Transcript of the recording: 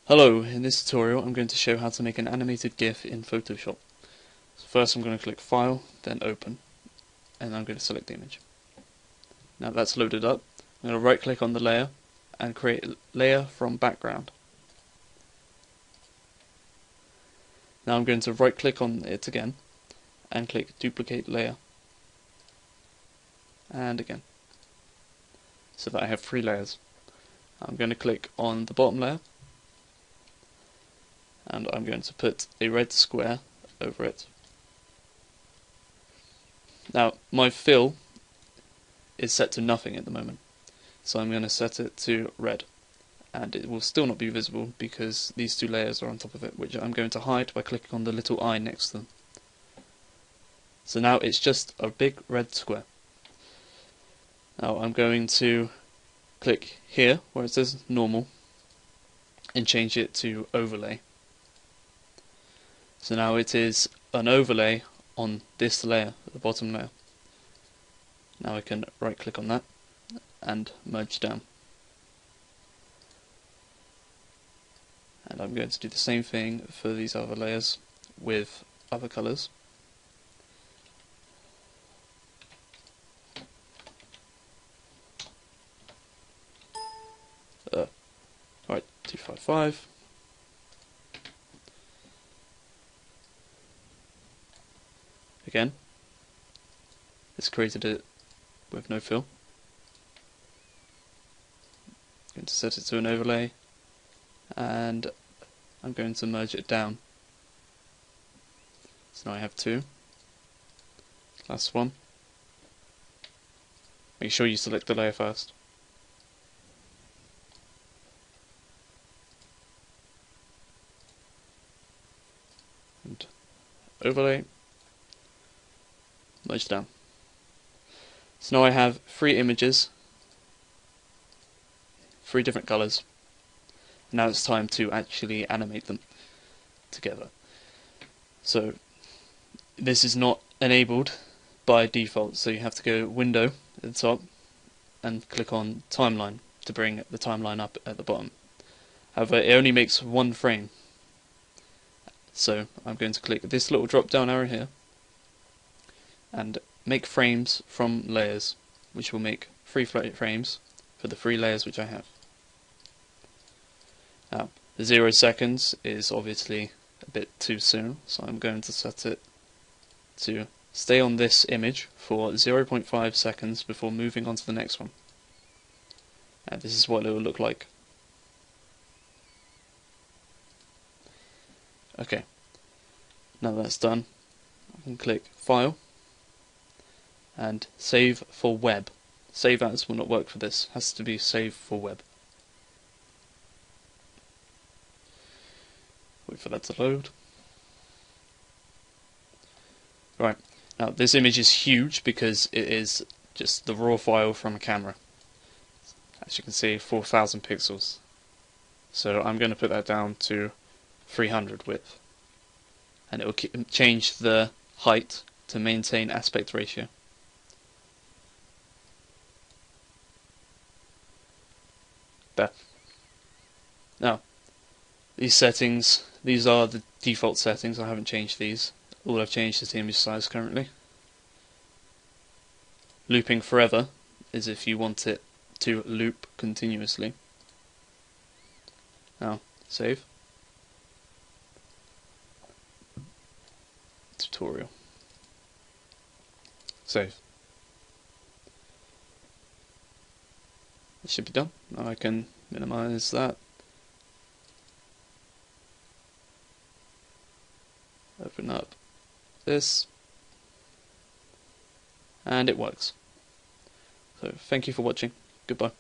Hello, in this tutorial I'm going to show how to make an animated GIF in Photoshop. So first I'm going to click File, then Open, and I'm going to select the image. Now that's loaded up, I'm going to right click on the layer and create Layer from Background. Now I'm going to right click on it again and click Duplicate Layer, and again, so that I have 3 layers. I'm going to click on the bottom layer and I'm going to put a red square over it. Now my fill is set to nothing at the moment, so I'm going to set it to red, and it will still not be visible because these 2 layers are on top of it, which I'm going to hide by clicking on the little eye next to them. So now it's just a big red square. Now I'm going to click here where it says normal and change it to overlay. So now it is an overlay on this layer, the bottom layer. Now I can right click on that and merge down. And I'm going to do the same thing for these other layers with other colours. Right, 255. Again, it's created it with no fill. I'm going to set it to an overlay, and I'm going to merge it down. So now I have 2. Last one. Make sure you select the layer first. And overlay. Merge down. So now I have 3 images, 3 different colours. Now it's time to actually animate them together. So this is not enabled by default, so you have to go Window at the top and click on Timeline to bring the timeline up at the bottom. However, it only makes 1 frame. So I'm going to click this little drop down arrow here and make frames from layers, which will make 3 frames for the 3 layers which I have. Now, the 0 seconds is obviously a bit too soon, so I'm going to set it to stay on this image for 0.5 seconds before moving on to the next one. And this is what it will look like. Okay, now that's done, I can click File and Save for Web. Save as will not work for this, it has to be Save for Web. Wait for that to load. Right, now this image is huge because it is just the raw file from a camera. As you can see, 4,000 pixels. So I'm going to put that down to 300 width. And it will change the height to maintain aspect ratio. There. Now, these settings, these are the default settings, I haven't changed these. All I've changed is the image size currently. Looping forever is if you want it to loop continuously. Now, save. Tutorial. Save. It should be done. Now I can minimize that. Open up this. And it works. So thank you for watching. Goodbye.